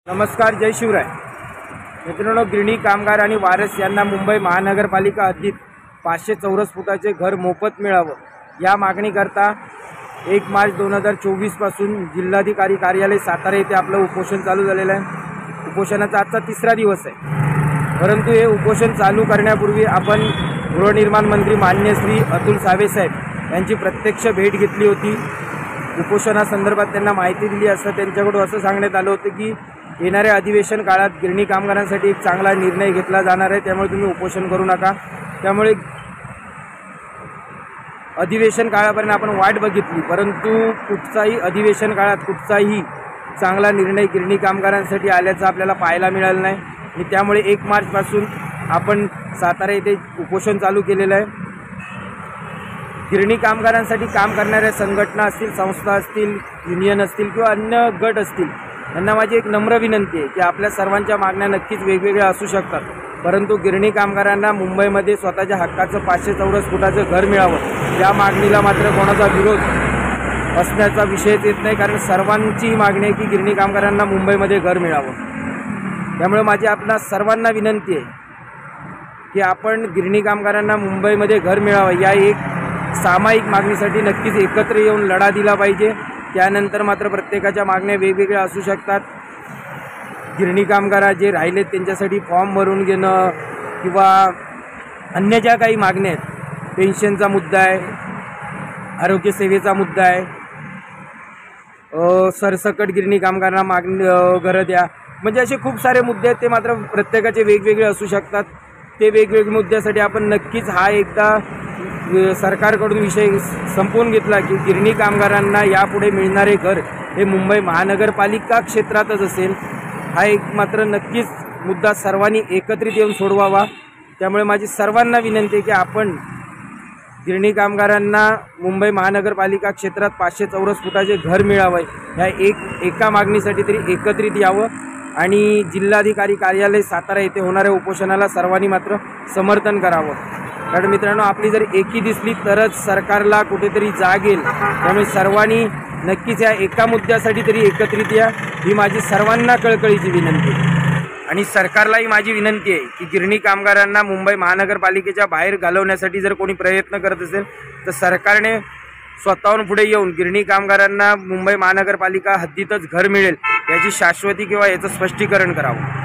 नमस्कार, जय शिवराय मित्रांनो। गिरणी कामगार आणि वारस यांना मुंबई महानगरपालिका हद्दीत 500 चौरस फुटाचे घर मोफत मिळावं या मागणीकरता 1 मार्च 2024 पासून जिल्हाधिकारी कार्यालय सातारा येथे आपलं उपोषण चालू झालेलं आहे। उपोषणाचा आजचा 3रा दिवस आहे, परंतु हे उपोषण चालू करण्यापूर्वी आपण गृहनिर्माण मंत्री मान्य श्री अतुल सावे साहेब यांची प्रत्यक्ष भेट घेतली होती। उपोषणासंदर्भात त्यांना माहिती दिली असता त्यांच्याकडून असं सांगण्यात आलं होतं की येणाऱ्या अधिवेशन काळात गिरणी कामगारांसाठी एक चांगला निर्णय घेतला जाणार आहे, त्यामुळे तुम्ही उपोषण करू नका। त्यामुळे अधिवेशन काळापर्यंत आपण वाट बघितली, परंतु कुठचाही अधिवेशन काळात कुठचाही चांगला निर्णय गिरणी कामगारांसाठी आल्याचं आपल्याला पाहायला मिळालं नाही आणि त्यामुळे 1 मार्चपासून आपण सातारा येथे उपोषण चालू केलेलं आहे। गिरणी कामगारांसाठी काम करणाऱ्या संघटना असतील, संस्था असतील, युनियन असतील किंवा अन्य गट असतील, यांना माझी एक नम्र विनंती आहे की आपल्या सर्वांच्या मागण्या नक्कीच वेगवेगळ्या असू शकतात, परंतु गिरणी कामगारांना मुंबईमध्ये स्वतःच्या हक्काचं 500 चौरस फुटाचं घर मिळावं या मागणीला मात्र कोणाचा विरोध असण्याचा विषयच येत नाही, कारण सर्वांची मागणी आहे की गिरणी कामगारांना मुंबईमध्ये घर मिळावं। त्यामुळे माझी आपल्या सर्वांना विनंती आहे की आपण गिरणी कामगारांना मुंबईमध्ये घर मिळावं या एक सामायिक मागणीसाठी नक्कीच एकत्र येऊन लढा दिला पाहिजे। त्यानंतर मात्र प्रत्येकाच्या मागण्या वेगवेगळ्या असू शकतात। गिरणी कामगार जे राहिलेत त्यांच्यासाठी फॉर्म भरून घेणं किंवा अन्य ज्या काही मागण्या आहेत, पेन्शनचा मुद्दा आहे, आरोग्य सेवेचा मुद्दा आहे, सरसकट गिरणी कामगारांना मागणी घरं द्या, म्हणजे असे खूप सारे मुद्दे आहेत, ते मात्र प्रत्येकाचे वेगवेगळे असू शकतात। ते वेगवेगळ्या मुद्द्यासाठी आपण नक्कीच हा एकदा सरकारकडून विषय संपवून घेतला की गिरणी कामगारांना यापुढे मिळणारे घर हे मुंबई महानगरपालिका क्षेत्रातच असेल। हा एक मात्र नक्कीच मुद्दा सर्वांनी एकत्रित येऊन सोडवावा। त्यामुळे माझी सर्वांना विनंती आहे की आपण गिरणी कामगारांना मुंबई महानगरपालिका क्षेत्रात 500 चौरस फुटाचे घर मिळावे या एका मागणीसाठी तरी एकत्रित यावं आणि जिल्हाधिकारी कार्यालय सातारा येथे होणाऱ्या उपोषणाला सर्वांनी मात्र समर्थन करावं। कारण मित्रांनो, आपली जर एकी दिसली तरच सरकारला कुठेतरी जाग येईल। त्यामुळे सर्वांनी नक्कीच या एका मुद्द्यासाठी तरी एकत्रित या, ही माझी सर्वांना कळकळीची विनंती आहे। आणि सरकारलाही माझी विनंती आहे की गिरणी कामगारांना मुंबई महानगरपालिकेच्या बाहेर घालवण्यासाठी जर कोणी प्रयत्न करत असेल तर सरकारने स्वतःहून पुढे येऊन गिरणी कामगारांना मुंबई महानगरपालिका हद्दीतच घर मिळेल याची शाश्वती किंवा याचं स्पष्टीकरण करावं।